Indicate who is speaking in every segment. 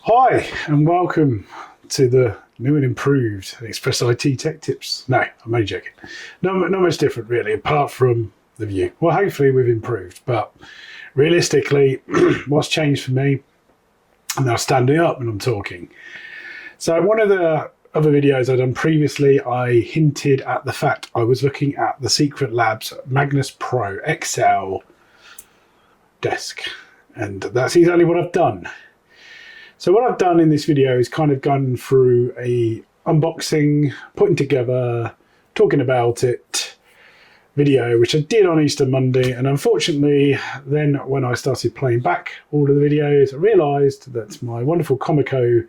Speaker 1: Hi and welcome to the new and improved Express IT Tech Tips. No, I'm only joking. Not much different really, apart from the view. Well, hopefully we've improved, but realistically, what's changed for me? I'm now standing up when I'm talking. So one of the other videos I'd done previously, I hinted at the fact I was looking at the Secretlabs MAGNUS Pro XL desk, and that's exactly what I've done. So what I've done in this video is kind of gone through a unboxing, putting together, talking about it video, which I did on Easter Monday. And unfortunately, then when I started playing back all of the videos, I realised that my wonderful Comico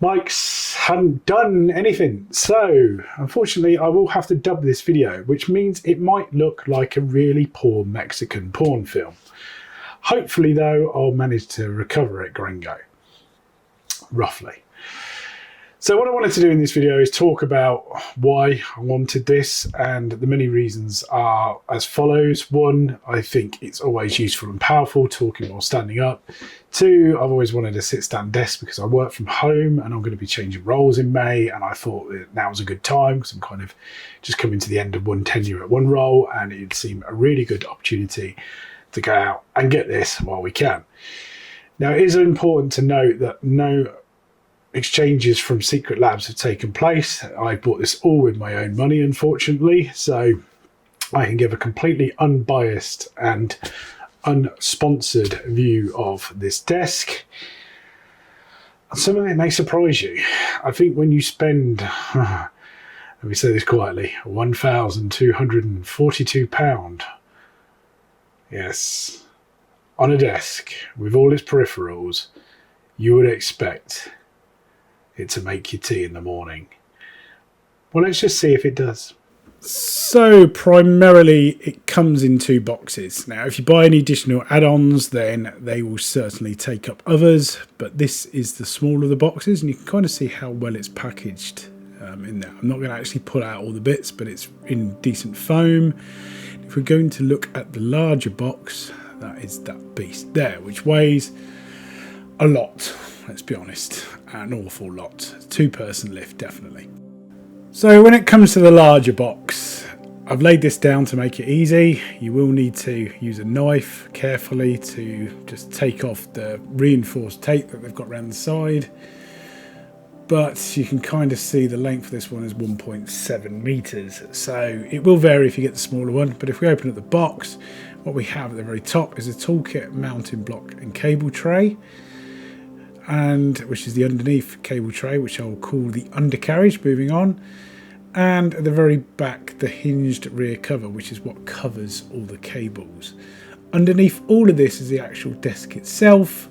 Speaker 1: mics hadn't done anything. So unfortunately, I will have to dub this video, which means it might look like a really poor Mexican porn film. Hopefully, though, I'll manage to recover it, gringo, roughly. So what I wanted to do in this video is talk about why I wanted this, and the many reasons are as follows. One, I think it's always useful and powerful talking while standing up. Two, I've always wanted a sit-stand desk because I work from home and I'm going to be changing roles in May, and I thought that now was a good time because I'm kind of just coming to the end of one tenure at one role, and it seemed a really good opportunity to go out and get this while we can. Now, it is important to note that no exchanges from Secretlabs have taken place. I bought this all with my own money, unfortunately, so I can give a completely unbiased and unsponsored view of this desk. And some of it may surprise you. I think when you spend, let me say this quietly, £1,242, yes, on a desk with all its peripherals, you would expect it to make your tea in the morning. Well, let's just see if it does. So primarily it comes in two boxes. Now, if you buy any additional add-ons, then they will certainly take up others, but this is the smaller of the boxes, and you can kind of see how well it's packaged in there. I'm not going to actually pull out all the bits, but it's in decent foam. If we're going to look at the larger box, that is that beast there, which weighs a lot, let's be honest, an awful lot. Two-person lift, definitely. So when it comes to the larger box, I've laid this down to make it easy. You will need to use a knife carefully to just take off the reinforced tape that they've got around the side. But you can kind of see the length of this one is 1.7 meters. So it will vary if you get the smaller one. But if we open up the box, what we have at the very top is a Toolkit mounting block and cable tray, and which is the underneath cable tray, which I'll call the undercarriage, moving on. And at the very back, the hinged rear cover, which is what covers all the cables. Underneath all of this is the actual desk itself,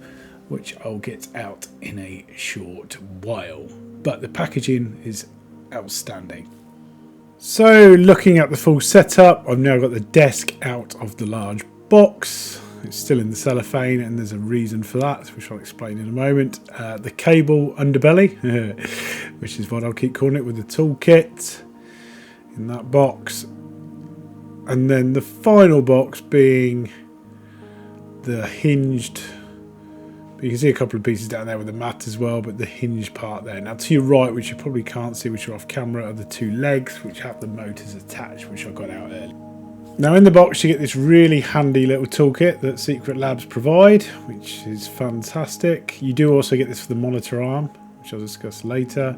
Speaker 1: which I'll get out in a short while. But the packaging is outstanding. So looking at the full setup, I've now got the desk out of the large box. It's still in the cellophane, and there's a reason for that, which I'll explain in a moment. The cable underbelly, which is what I'll keep calling it, with the toolkit in that box. And then the final box being the hinged, you can see a couple of pieces down there with the mat as well, but the hinged part there. Now to your right, which you probably can't see, which are off camera, are the two legs which have the motors attached, which I got out earlier. Now in the box you get this really handy little toolkit that Secretlabs provide, which is fantastic. You do also get this for the monitor arm, which I'll discuss later.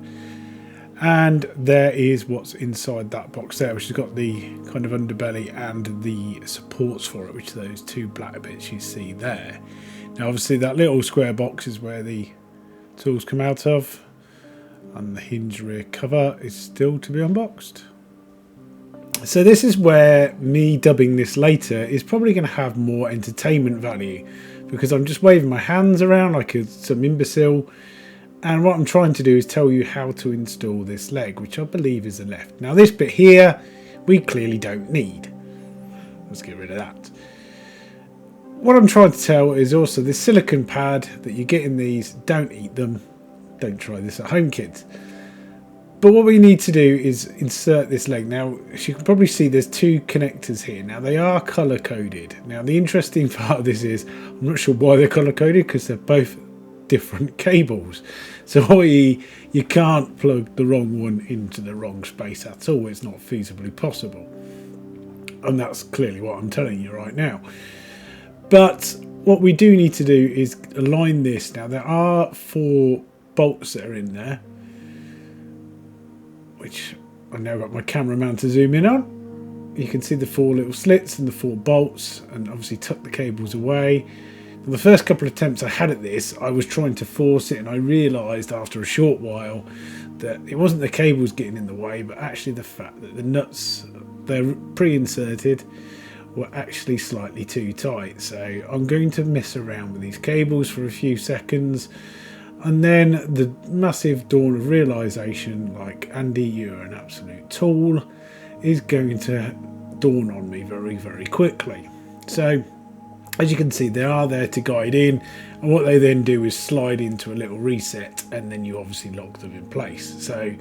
Speaker 1: And there is what's inside that box there, which has got the kind of underbelly and the supports for it, which are those two black bits you see there. Now obviously that little square box is where the tools come out of, and the hinge rear cover is still to be unboxed. So this is where me dubbing this later is probably going to have more entertainment value, because I'm just waving my hands around like some imbecile, and what I'm trying to do is tell you how to install this leg, which I believe is the left. Now this bit here we clearly don't need. Let's get rid of that. What I'm trying to tell is also this silicone pad that you get in these, don't eat them. Don't try this at home, kids. But what we need to do is insert this leg. Now, as you can probably see, there's two connectors here. Now, they are color-coded. Now, the interesting part of this is, I'm not sure why they're color-coded, because they're both
Speaker 2: different cables. So i.e. you can't plug the wrong one into the wrong space at all. It's not feasibly possible. And that's clearly what I'm telling you right now. But what we do need to do is align this. Now there are 4 bolts that are in there, which I've now got my cameraman to zoom in on. You can see the 4 little slits and the 4 bolts, and obviously tuck the cables away. Now, the first couple of attempts I had at this, I was trying to force it, and I realised after a short while that it wasn't the cables getting in the way, but actually the fact that the nuts, they're pre-inserted, were actually slightly too tight. So I'm going to mess around with these cables for a few seconds, and then the massive dawn of realisation, like, Andy, you're an absolute tool, is going to dawn on me very, very quickly. So as you can see, they are there to guide in, and what they then do is slide into a little reset, and then you obviously lock them in place. So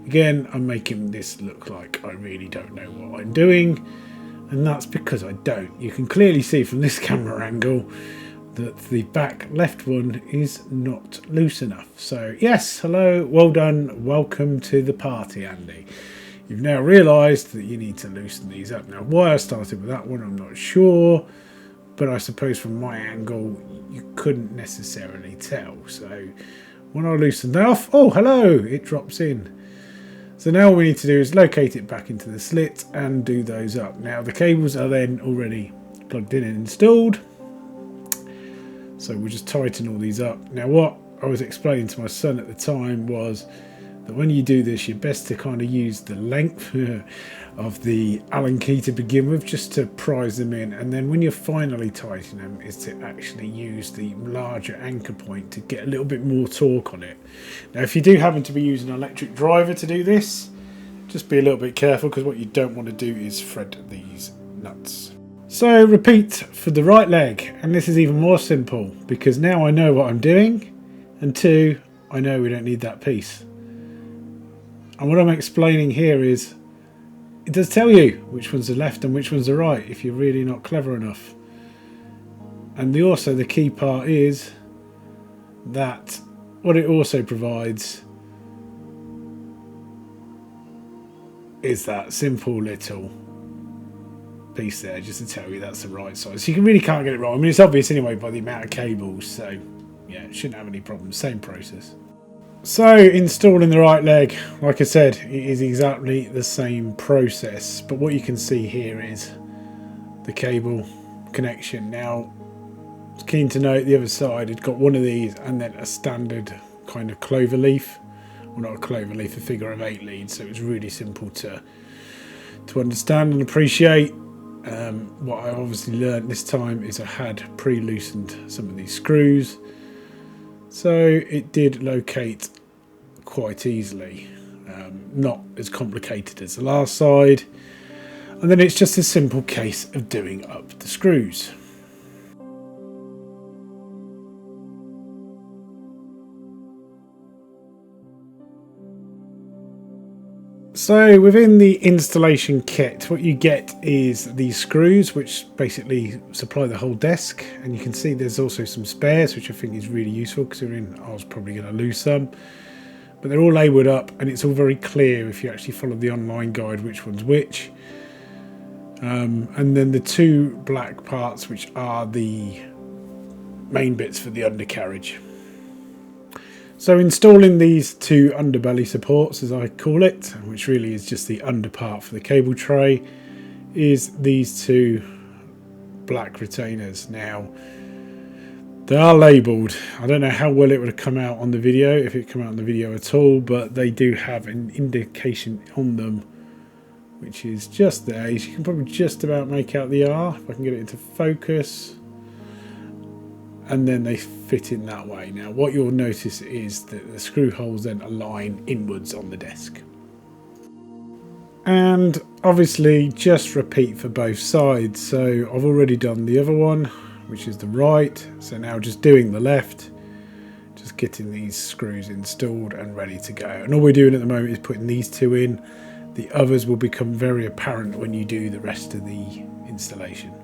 Speaker 2: again, I'm making this look like I really don't know what I'm doing, and that's because I don't. You can clearly see from this camera angle that the back left one is not loose enough. So yes, hello, well done, welcome to the party, Andy. You've now realised that you need to loosen these up. Now why I started with that one I'm not sure, but I suppose from my angle you couldn't necessarily tell. So when I loosen that off, oh hello, it drops in. So now all we need to do is locate it back into the slit and do those up. Now the cables are then already plugged in and installed, so we'll just tighten all these up. Now what I was explaining to my son at the time was that when you do this, you're best to kind of use the length of the Allen key to begin with, just to prise them in, and then when you're finally tightening them is to actually use the larger anchor point to get a little bit more torque on it. Now if you do happen to be using an electric driver to do this, just be a little bit careful, because what you don't want to do is thread these nuts. So repeat for the right leg, and this is even more simple because now I know what I'm doing, and 2, I know we don't need that piece. And what I'm explaining here is, it does tell you which one's the left and which one's the right if you're really not clever enough. And also the key part is that what it also provides is that simple little piece there just to tell you that's the right size. So you really can't get it wrong. I mean, it's obvious anyway by the amount of cables, so yeah, it shouldn't have any problems. Same process. So installing the right leg, like I said, it is exactly the same process, but what you can see here is the cable connection. Now I was keen to note the other side had got one of these and then a standard kind of clover leaf, well not a clover leaf, a figure of 8 lead, so it was really simple to understand and appreciate. What I obviously learned this time is I had pre-loosened some of these screws, so it did locate quite easily, not as complicated as the last side, and then it's just a simple case of doing up the screws. So within the installation kit, what you get is these screws which basically supply the whole desk, and you can see there's also some spares which I think is really useful considering I was probably going to lose some, but they're all labelled up and it's all very clear if you actually follow the online guide which one's which. And then the 2 black parts which are the main bits for the undercarriage. So installing these 2 underbelly supports, as I call it, which really is just the under part for the cable tray, is these 2 black retainers. Now they are labelled. I don't know how well it would have come out on the video, if it come out on the video at all, but they do have an indication on them which is just there. You can probably just about make out the R if I can get it into focus. And then they fit in that way. Now what you'll notice is that the screw holes then align inwards on the desk. And obviously just repeat for both sides. So I've already done the other one, which is the right. So now just doing the left, just getting these screws installed and ready to go. And all we're doing at the moment is putting these 2 in. The others will become very apparent when you do the rest of the installation.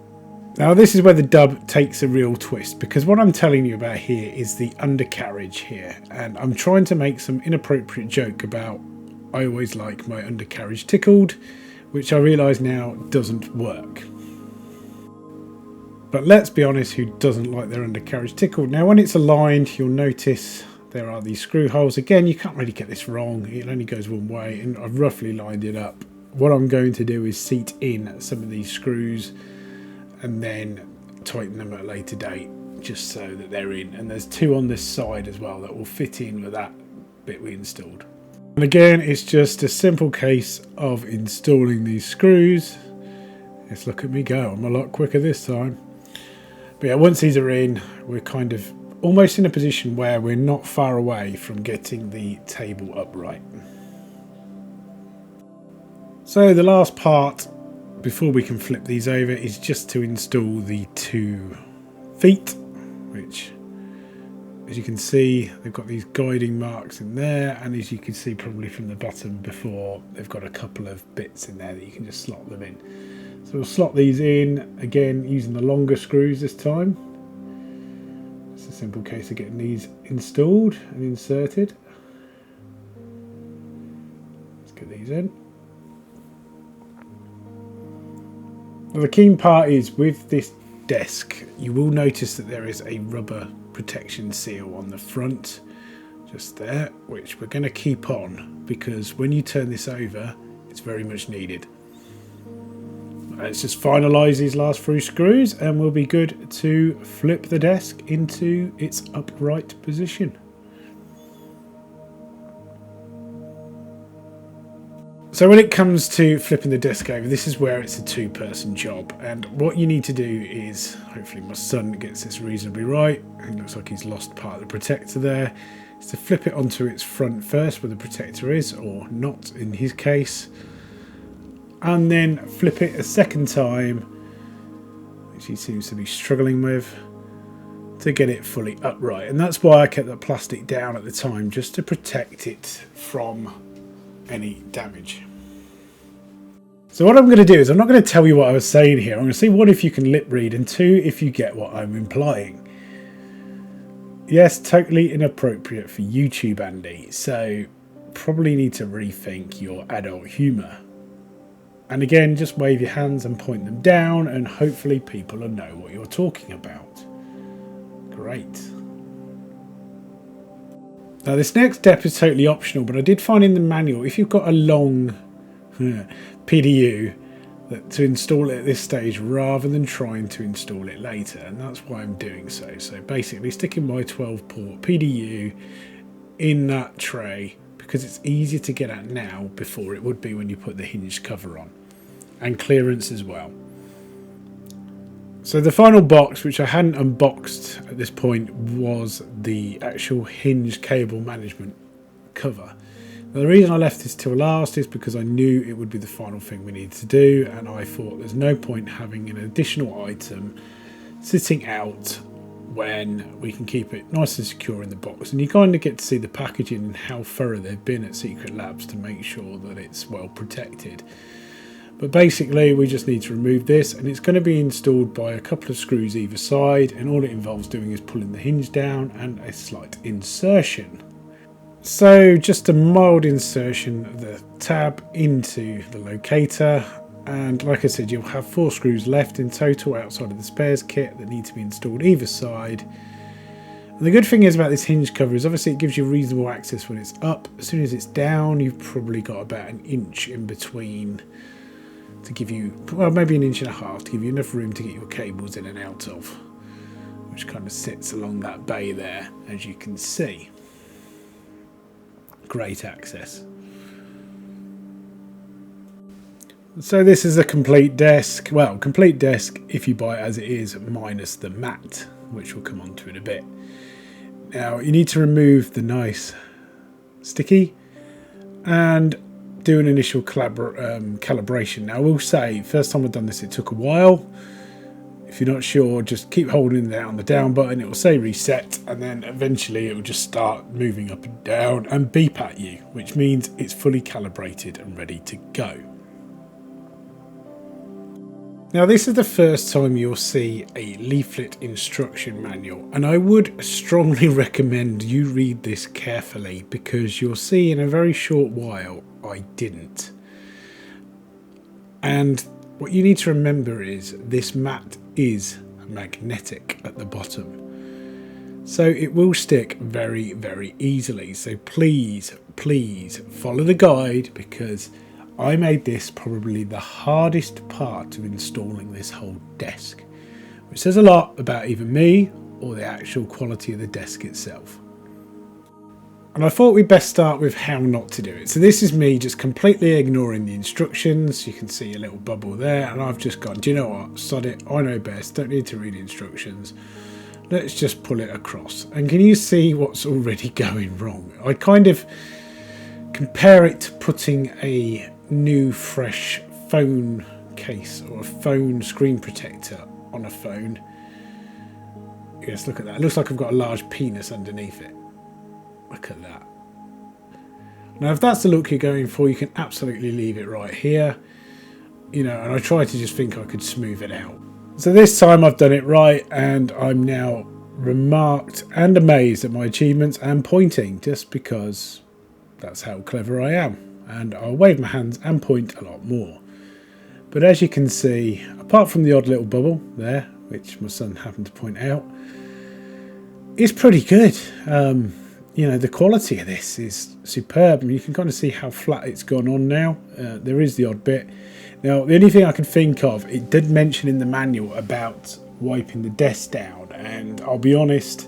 Speaker 2: Now this is where the dub takes a real twist, because what I'm telling you about here is the undercarriage here, and I'm trying to make some inappropriate joke about I always like my undercarriage tickled, which I realise now doesn't work. But let's be honest, who doesn't like their undercarriage tickled? Now when it's aligned, you'll notice there are these screw holes. Again, you can't really get this wrong, it only goes one way, and I've roughly lined it up. What I'm going to do is seat in some of these screws and then tighten them at a later date, just so that they're in. And there's two on this side as well that will fit in with that bit we installed. And again, it's just a simple case of installing these screws. Let's look at me go, I'm a lot quicker this time. But yeah, once these are in, we're kind of almost in a position where we're not far away from getting the table upright. So the last part before we can flip these over is just to install the 2 feet, which, as you can see, they've got these guiding marks in there, and as you can see probably from the bottom before, they've got a couple of bits in there that you can just slot them in. So we'll slot these in, again using the longer screws this time. It's a simple case of getting these installed and inserted. Let's get these in. Now the key part is with this desk, you will notice that there is a rubber protection seal on the front, just there, which we're going to keep on because when you turn this over, it's very much needed. Let's just finalise these last 3 screws and we'll be good to flip the desk into its upright position. So when it comes to flipping the desk over, this is where it's a 2-person job, and what you need to do is, hopefully my son gets this reasonably right, it looks like he's lost part of the protector there, is to flip it onto its front first where the protector is, or not in his case, and then flip it a second time, which he seems to be struggling with, to get it fully upright. And that's why I kept that plastic down at the time, just to protect it from any damage. So what I'm going to do is I'm not going to tell you what I was saying here. I'm going to say 1 if you can lip read, and 2 if you get what I'm implying. Yes, totally inappropriate for YouTube, Andy, so probably need to rethink your adult humour. And again, just wave your hands and point them down and hopefully people will know what you're talking about. Great. Now this next step is totally optional, but I did find in the manual, if you've got a long PDU, that to install it at this stage rather than trying to install it later, and that's why I'm doing so. So basically sticking my 12-port PDU in that tray because it's easier to get at now before it would be when you put the hinged cover on, and clearance as well. So the final box, which I hadn't unboxed at this point, was the actual hinged cable management cover. Now, the reason I left this till last is because I knew it would be the final thing we needed to do, and I thought there's no point having an additional item sitting out when we can keep it nice and secure in the box. And you kind of get to see the packaging and how thorough they've been at Secretlabs to make sure that it's well protected. But basically we just need to remove this, and it's going to be installed by a couple of screws either side, and all it involves doing is pulling the hinge down and a slight insertion. So just a mild insertion of the tab into the locator, and like I said, you'll have 4 screws left in total outside of the spares kit that need to be installed either side. And the good thing is about this hinge cover is obviously it gives you reasonable access when it's up. As soon as it's down, you've probably got about an inch in between to give you, well, maybe an inch and a half to give you enough room to get your cables in and out of, which kind of sits along that bay there, as you can see. Great access. So this is a complete desk. Well, complete desk if you buy it as it is, minus the mat, which we'll come on to in a bit. Now you need to remove the nice sticky and do an initial calibration. Now I will say, first time I've done this, it took a while. If you're not sure, just keep holding down the down button, it will say reset, and then eventually it will just start moving up and down and beep at you, which means it's fully calibrated and ready to go. Now this is the first time you'll see a leaflet instruction manual, and I would strongly recommend you read this carefully because you'll see in a very short while I didn't. And what you need to remember is this mat is magnetic at the bottom, so it will stick very, very easily. So please follow the guide, because I made this probably the hardest part of installing this whole desk, which says a lot about either me or the actual quality of the desk itself. And I thought we'd best start with how not to do it. So this is me just completely ignoring the instructions. You can see a little bubble there, and I've just gone, do you know what, sod it, I know best, don't need to read instructions. Let's just pull it across. And can you see what's already going wrong? I kind of compare it to putting a new fresh phone case or a phone screen protector on a phone. Yes, look at that. It looks like I've got a large penis underneath it. Look at that. Now if that's the look you're going for, you can absolutely leave it right here, you know, and I try to just think I could smooth it out. So this time I've done it right, and I'm now remarked and amazed at my achievements and pointing, just because that's how clever I am. And I'll wave my hands and point a lot more. But as you can see, apart from the odd little bubble there, which my son happened to point out, it's pretty good. You know, the quality of this is superb, and you can kind of see how flat it's gone on now. There is the odd bit. Now, the only thing I can think of, it did mention in the manual about wiping the desk down, and I'll be honest,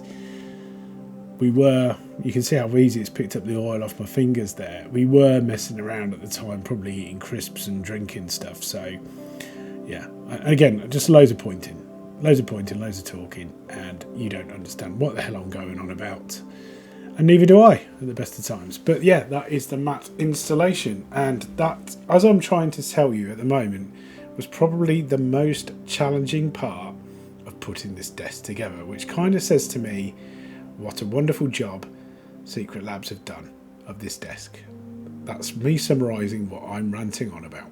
Speaker 2: you can see how easy it's picked up the oil off my fingers there. We were messing around at the time, probably eating crisps and drinking stuff. So yeah, again, just loads of pointing, loads of talking, and you don't understand what the hell I'm going on about. And neither do I at the best of times. But yeah, that is the mat installation. And that, as I'm trying to tell you at the moment, was probably the most challenging part of putting this desk together, which kind of says to me what a wonderful job Secretlabs have done of this desk. That's me summarising what I'm ranting on about.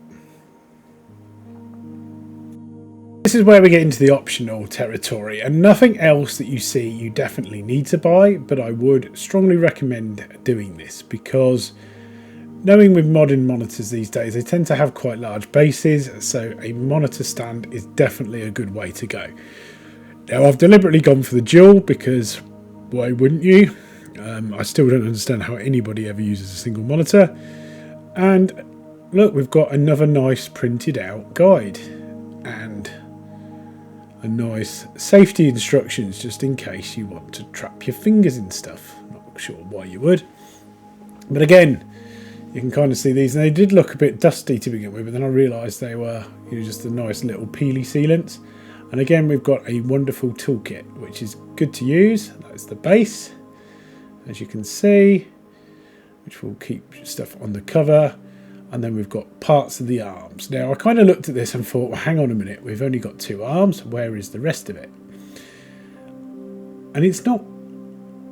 Speaker 2: This is where we get into the optional territory, and nothing else that you see you definitely need to buy, but I would strongly recommend doing this, because knowing with modern monitors these days, they tend to have quite large bases, so a monitor stand is definitely a good way to go. Now I've deliberately gone for the dual, because why wouldn't you? I still don't understand how anybody ever uses a single monitor. And look, we've got another nice printed out guide and a nice safety instructions, just in case you want to trap your fingers in stuff. Not sure why you would, but again, you can kind of see these, and they did look a bit dusty to begin with, but then I realised they were, you know, just a nice little peely sealants. And again, we've got a wonderful toolkit, which is good to use. That's the base, as you can see, which will keep stuff on the cover. And then we've got parts of the arms. Now, I kind of looked at this and thought, well, hang on a minute, we've only got 2 arms. Where is the rest of it? And it's not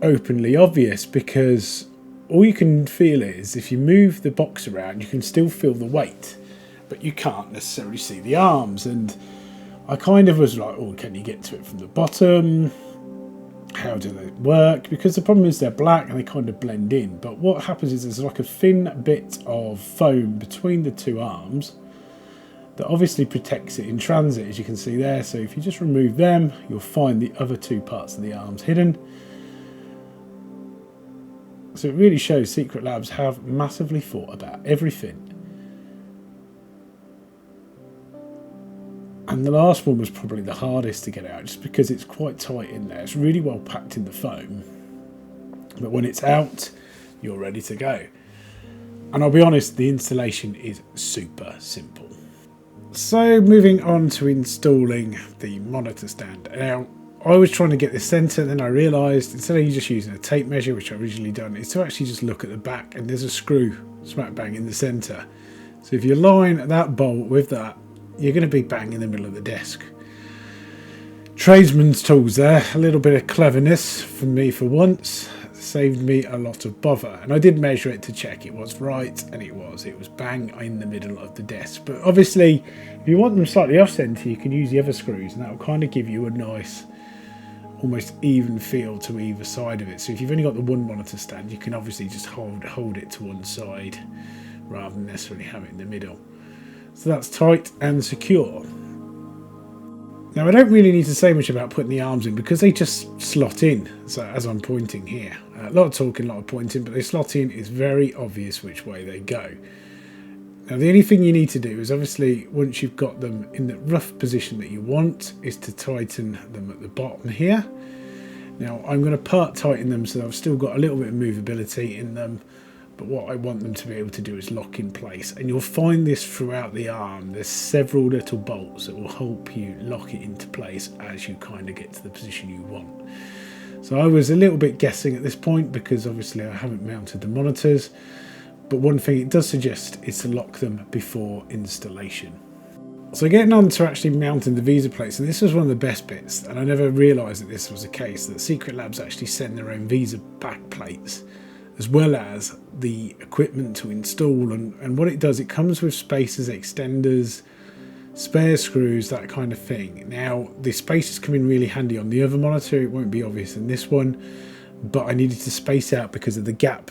Speaker 2: openly obvious, because all you can feel is if you move the box around, you can still feel the weight, but you can't necessarily see the arms. And I kind of was like, oh, can you get to it from the bottom? How do they work? Because the problem is they're black and they kind of blend in. But what happens is there's like a thin bit of foam between the 2 arms that obviously protects it in transit, as you can see there. So if you just remove them, you'll find the other 2 parts of the arms hidden. So it really shows Secretlabs have massively thought about everything. And the last one was probably the hardest to get out, just because it's quite tight in there. It's really well packed in the foam, but when it's out, you're ready to go. And I'll be honest, the installation is super simple. So moving on to installing the monitor stand. Now, I was trying to get this centre, then I realised instead of just using a tape measure, which I've originally done, is to actually just look at the back, and there's a screw smack bang in the centre. So if you line that bolt with that, you're going to be bang in the middle of the desk. Tradesman's tools there, a little bit of cleverness from me for once. saved me a lot of bother. And I did measure it to check it was right, and it was bang in the middle of the desk. But obviously if you want them slightly off center, you can use the other screws, and that will kind of give you a nice almost even feel to either side of it. So if you've only got the one monitor stand, you can obviously just hold it to one side rather than necessarily have it in the middle. So that's tight and secure. Now I don't really need to say much about putting the arms in because they just slot in. So as I'm pointing here, a lot of talking, a lot of pointing, but they slot in. It's very obvious which way they go. Now the only thing you need to do is obviously once you've got them in the rough position that you want is to tighten them at the bottom here. Now I'm going to part tighten them so I've still got a little bit of movability in them, but what I want them to be able to do is lock in place, and you'll find this throughout the arm. There's several little bolts that will help you lock it into place as you kind of get to the position you want. So I was a little bit guessing at this point because obviously I haven't mounted the monitors, but one thing it does suggest is to lock them before installation. So getting on to actually mounting the VESA plates, and this was one of the best bits, and I never realised that this was the case, that Secretlabs actually send their own VESA back plates as well as the equipment to install, and what it does, it comes with spacers, extenders, spare screws, that kind of thing. Now the spacers come in really handy on the other monitor, it won't be obvious in this one, but I needed to space out because of the gap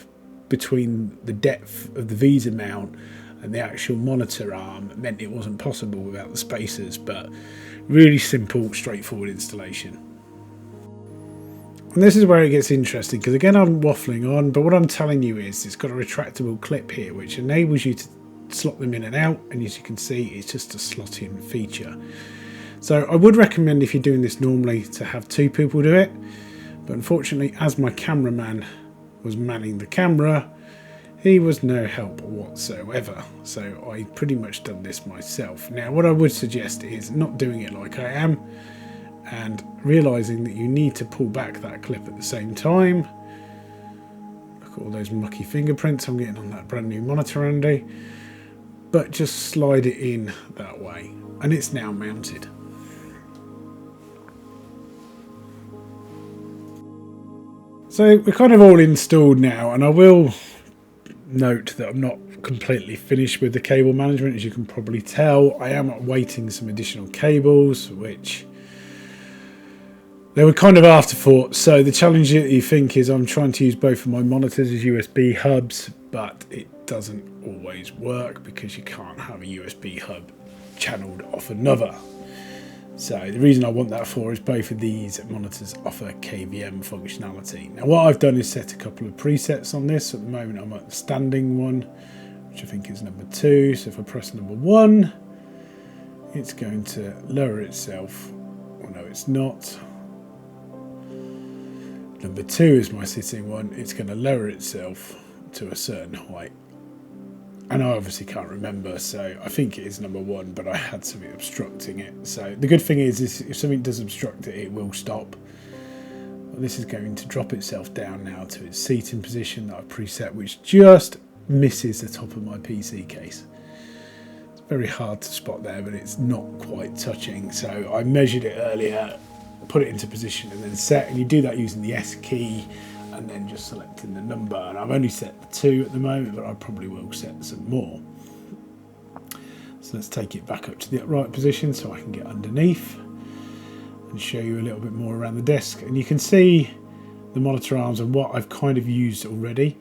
Speaker 2: between the depth of the VESA mount and the actual monitor arm meant it wasn't possible without the spacers. But really simple, straightforward installation. And this is where it gets interesting because again I'm waffling on, but what I'm telling you is it's got a retractable clip here which enables you to slot them in and out, and as you can see it's just a slot in feature. So I would recommend, if you're doing this normally, to have two people do it, but unfortunately as my cameraman was manning the camera, he was no help whatsoever, so I pretty much done this myself. Now what I would suggest is not doing it like I am and realising that you need to pull back that clip at the same time. Look at all those mucky fingerprints I'm getting on that brand new monitor, Andy, but just slide it in that way and it's now mounted. So we're kind of all installed now, and I will note that I'm not completely finished with the cable management. As you can probably tell, I am awaiting some additional cables, which they were kind of afterthought. So the challenge that you think is I'm trying to use both of my monitors as USB hubs, but it doesn't always work because you can't have a USB hub channeled off another. So the reason I want that for is both of these monitors offer KVM functionality. Now what I've done is set a couple of presets on this. At the moment I'm at the standing one, which I think is number 2. So if I press number 1, it's going to lower itself. Oh no, it's not. Number 2 is my sitting one. It's going to lower itself to a certain height. And I obviously can't remember, so I think it is number 1, but I had something obstructing it. So the good thing is if something does obstruct it, it will stop. Well, this is going to drop itself down now to its seating position that I've preset, which just misses the top of my PC case. It's very hard to spot there, but it's not quite touching. So I measured it earlier, put it into position and then set, and you do that using the S key and then just selecting the number, and I've only set the 2 at the moment, but I probably will set some more. So let's take it back up to the upright position so I can get underneath and show you a little bit more around the desk, and you can see the monitor arms and what I've kind of used already.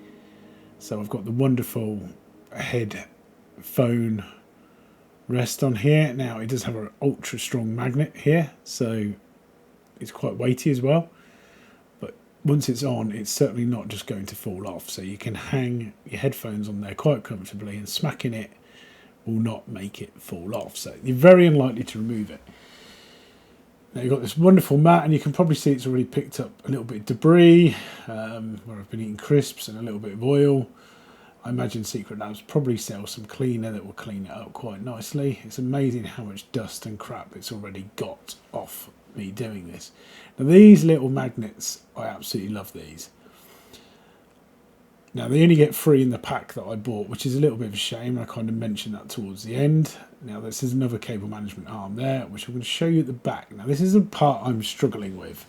Speaker 2: So I've got the wonderful headphone rest on here. Now it does have an ultra strong magnet here, so it's quite weighty as well. Once it's on, it's certainly not just going to fall off, so you can hang your headphones on there quite comfortably, and smacking it will not make it fall off, so you're very unlikely to remove it. Now you've got this wonderful mat, and you can probably see it's already picked up a little bit of debris where I've been eating crisps and a little bit of oil. I imagine Secretlabs probably sell some cleaner that will clean it up quite nicely. It's amazing how much dust and crap it's already got off me doing this. Now these little magnets, I absolutely love these. Now they only get 3 in the pack that I bought, which is a little bit of a shame. I kind of mentioned that towards the end. Now this is another cable management arm there, which I'm going to show you at the back. Now this is the part I'm struggling with.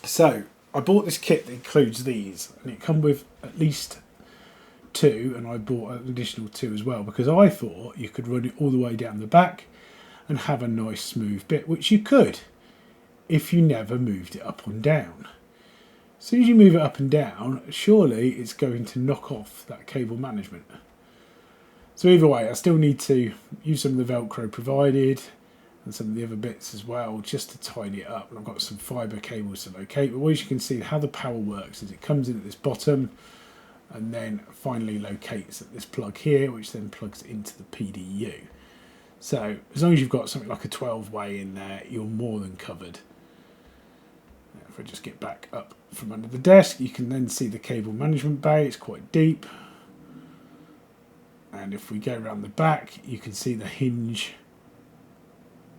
Speaker 2: So I bought this kit that includes these, and it comes with at least 2, and I bought an additional 2 as well, because I thought you could run it all the way down the back and have a nice smooth bit, which you could if you never moved it up and down. As soon as you move it up and down, surely it's going to knock off that cable management. So either way, I still need to use some of the Velcro provided and some of the other bits as well, just to tidy it up. And I've got some fibre cables to locate, but as you can see, how the power works is it comes in at this bottom and then finally locates at this plug here, which then plugs into the PDU. So as long as you've got something like a 12-way in there, you're more than covered. Now, if I just get back up from under the desk, you can then see the cable management bay. It's quite deep. And if we go around the back, you can see the hinge,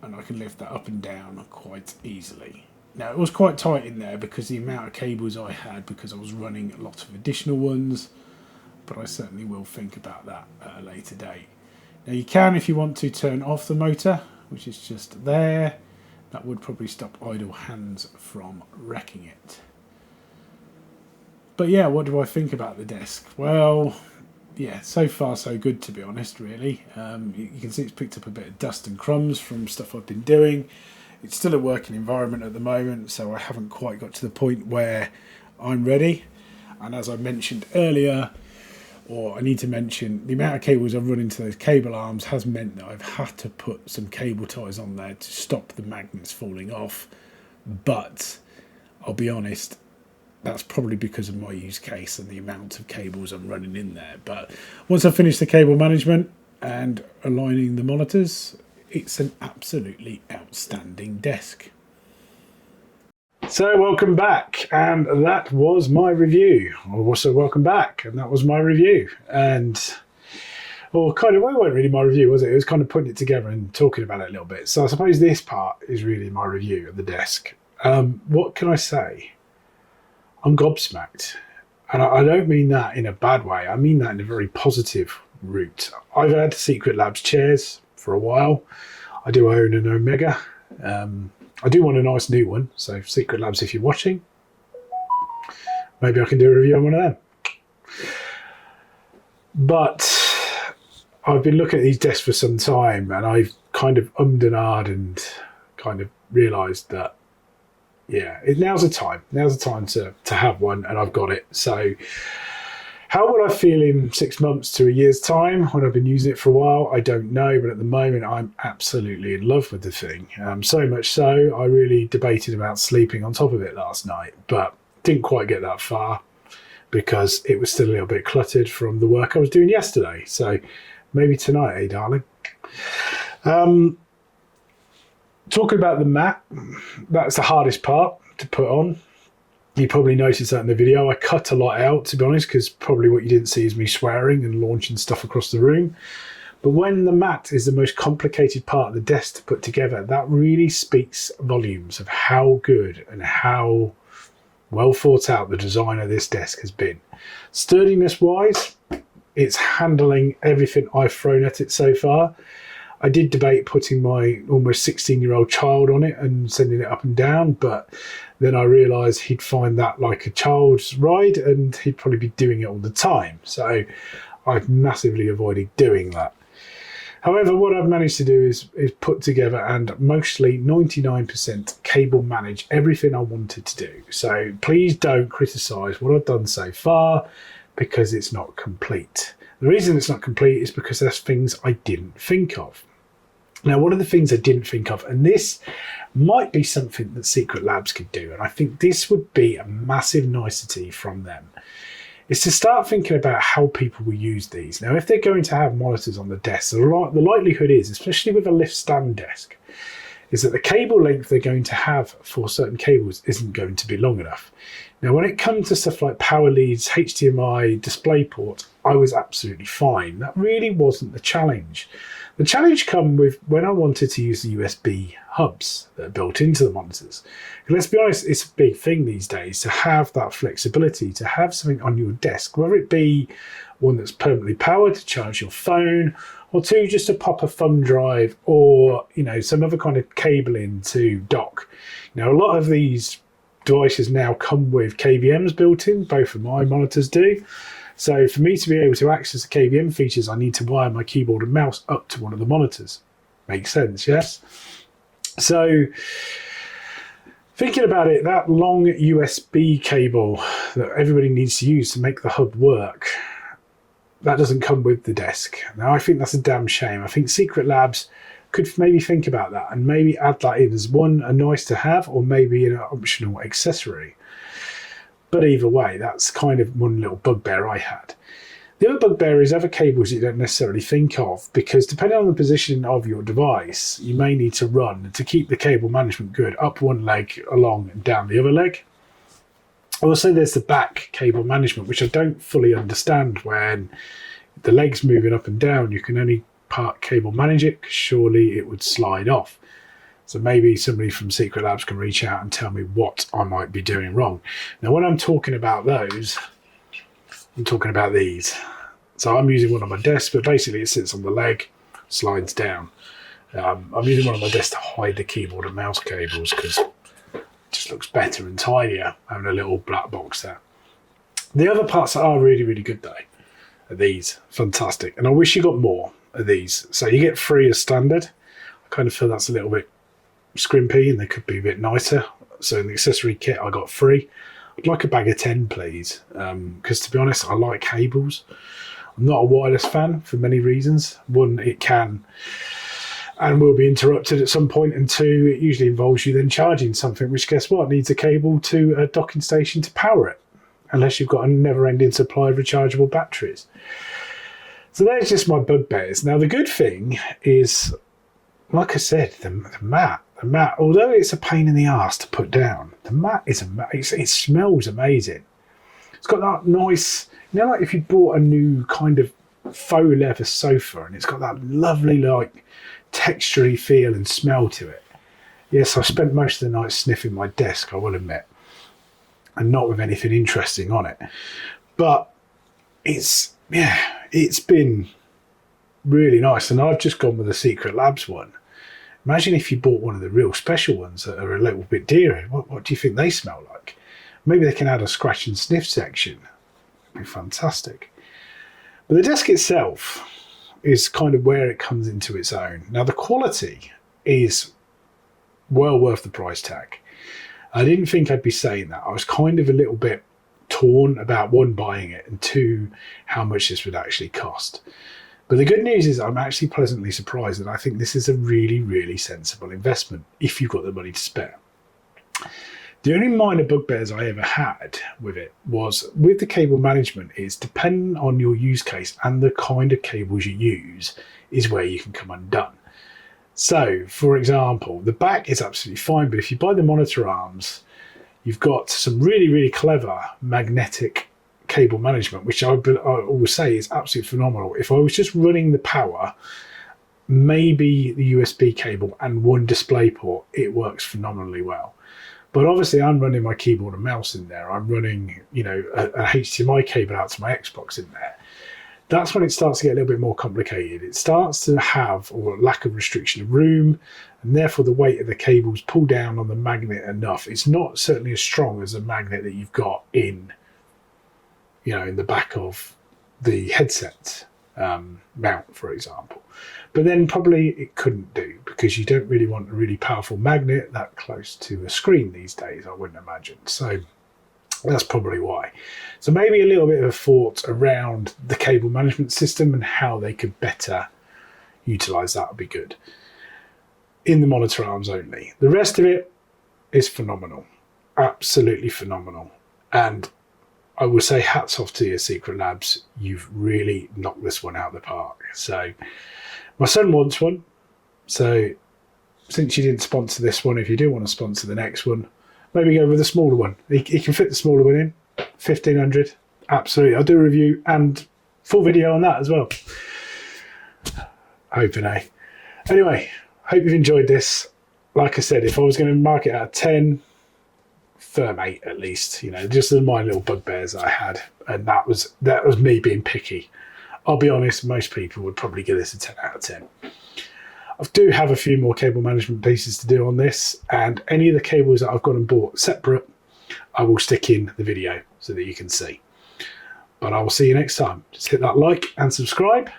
Speaker 2: and I can lift that up and down quite easily. Now, it was quite tight in there because the amount of cables I had, because I was running a lot of additional ones, but I certainly will think about that at a later date. Now, you can, if you want to, turn off the motor, which is just there. That would probably stop idle hands from wrecking it. But yeah, what do I think about the desk? Well, yeah, so far so good, to be honest, really. You can see it's picked up a bit of dust and crumbs from stuff I've been doing. It's still a working environment at the moment, so I haven't quite got to the point where I'm ready. And as I mentioned earlier, or I need to mention, the amount of cables I've run into those cable arms has meant that I've had to put some cable ties on there to stop the magnets falling off. But I'll be honest, that's probably because of my use case and the amount of cables I'm running in there. But once I've finished the cable management and aligning the monitors, it's an absolutely outstanding desk.
Speaker 1: So welcome back, and that was my review. Also welcome back, and that was my review. And well, kind of, well, it wasn't really my review, was it? It was kind of putting it together and talking about it a little bit. So I suppose this part is really my review of the desk. What can I say? I'm gobsmacked, and I don't mean that in a bad way. I mean that in a very positive route. I've had SecretLabs chairs for a while. I do own an Omega. I do want a nice new one, so SecretLabs, if you're watching, maybe I can do a review on one of them. But I've been looking at these desks for some time, and I've kind of ummed and ahed and kind of realised that, yeah, now's the time. Now's the time to have one, and I've got it. So how will I feel in 6 months to a year's time when I've been using it for a while? I don't know, but at the moment I'm absolutely in love with the thing. So much so, I really debated about sleeping on top of it last night, but didn't quite get that far because it was still a little bit cluttered from the work I was doing yesterday. So maybe tonight, darling? Talking about the mat, that's the hardest part to put on. You probably noticed that in the video. I cut a lot out, to be honest, because probably what you didn't see is me swearing and launching stuff across the room. But when the mat is the most complicated part of the desk to put together, that really speaks volumes of how good and how well thought out the design of this desk has been. Sturdiness wise, it's handling everything I've thrown at it so far. I did debate putting my almost 16-year-old child on it and sending it up and down, but then I realised he'd find that like a child's ride and he'd probably be doing it all the time. So I've massively avoided doing that. However, what I've managed to do is put together and mostly 99% cable manage everything I wanted to do. So please don't criticise what I've done so far because it's not complete. The reason it's not complete is because there's things I didn't think of. Now, one of the things I didn't think of, and this might be something that SecretLabs could do, and I think this would be a massive nicety from them, is to start thinking about how people will use these. Now, if they're going to have monitors on the desk, the likelihood is, especially with a lift stand desk, is that the cable length they're going to have for certain cables isn't going to be long enough. Now, when it comes to stuff like power leads, HDMI, DisplayPort, I was absolutely fine. That really wasn't the challenge. The challenge came with when I wanted to use the USB hubs that are built into the monitors. And let's be honest, it's a big thing these days to have that flexibility, to have something on your desk, whether it be one that's permanently powered to charge your phone, or two, just to pop a thumb drive or, you know, some other kind of cabling to dock. Now, a lot of these devices now come with KVMs built in, both of my monitors do. So for me to be able to access the KVM features, I need to wire my keyboard and mouse up to one of the monitors. Makes sense, yes? So thinking about it, that long USB cable that everybody needs to use to make the hub work, that doesn't come with the desk. Now, I think that's a damn shame. I think Secretlabs could maybe think about that and maybe add that in as a nice to have, or maybe an optional accessory. But either way, that's kind of one little bugbear I had. The other bugbear is other cables you don't necessarily think of, because depending on the position of your device, you may need to run to keep the cable management good up one leg along and down the other leg. Also, there's the back cable management, which I don't fully understand. When the leg's moving up and down, you can only part cable manage it, because surely it would slide off. So maybe somebody from Secretlabs can reach out and tell me what I might be doing wrong. Now, when I'm talking about those, I'm talking about these. So I'm using one on my desk, but basically it sits on the leg, slides down. I'm using one on my desk to hide the keyboard and mouse cables, because it just looks better and tidier having a little black box there. The other parts that are really, really good though are these. Fantastic. And I wish you got more of these. So you get 3 as standard. I kind of feel that's a little bit scrimpy and they could be a bit nicer. So in the accessory kit I got 3. I'd like a bag of 10 please, because to be honest, I like cables. I'm not a wireless fan for many reasons. One, it can and will be interrupted at some point, and 2, it usually involves you then charging something, which guess what, needs a cable to a docking station to power it, unless you've got a never-ending supply of rechargeable batteries. So there's just my bugbears. Now the good thing is, like I said, the mat, although it's a pain in the arse to put down, the mat is it smells amazing. It's got that nice, you know, like if you bought a new kind of faux leather sofa and it's got that lovely like textury feel and smell to it. Yes, I spent most of the night sniffing my desk, I will admit, and not with anything interesting on it. But it's been really nice, and I've just gone with the Secretlabs one. Imagine if you bought one of the real special ones that are a little bit dearer. What do you think they smell like? Maybe they can add a scratch and sniff section. It'd be fantastic. But the desk itself is kind of where it comes into its own. Now the quality is well worth the price tag. I didn't think I'd be saying that. I was kind of a little bit torn about 1, buying it, and 2, how much this would actually cost. But the good news is I'm actually pleasantly surprised, and I think this is a really, really sensible investment if you've got the money to spare. The only minor bugbears I ever had with it was with the cable management is, depending on your use case and the kind of cables you use, is where you can come undone. So, for example, the back is absolutely fine, but if you buy the monitor arms, you've got some really, really clever magnetic cable management, which I will say is absolutely phenomenal. If I was just running the power, maybe the USB cable and 1 display port, it works phenomenally well. But obviously I'm running my keyboard and mouse in there. I'm running, you know, a HDMI cable out to my Xbox in there. That's when it starts to get a little bit more complicated. It starts to have, or lack of restriction of room, and therefore the weight of the cables pull down on the magnet enough. It's not certainly as strong as a magnet that you've got in, you know, in the back of the headset mount, for example. But then probably it couldn't do, because you don't really want a really powerful magnet that close to a screen these days, I wouldn't imagine. So that's probably why. So maybe a little bit of a thought around the cable management system and how they could better utilize that would be good. In the monitor arms only. The rest of it is phenomenal. Absolutely phenomenal. And I will say hats off to your Secretlabs. You've really knocked this one out of the park. So my son wants one. So since you didn't sponsor this one, if you do want to sponsor the next one, maybe go with a smaller one. He can fit the smaller one in. 1500. Absolutely. I'll do a review and full video on that as well. Hoping, eh? Anyway, hope you've enjoyed this. Like I said, if I was going to mark it out of 10, firm 8 at least. You know, just my little bugbears I had, and that was me being picky. I'll be honest, most people would probably give this a 10 out of 10. I do have a few more cable management pieces to do on this, and any of the cables that I've gone and bought separate, I will stick in the video so that you can see. But I will see you next time. Just hit that like and subscribe.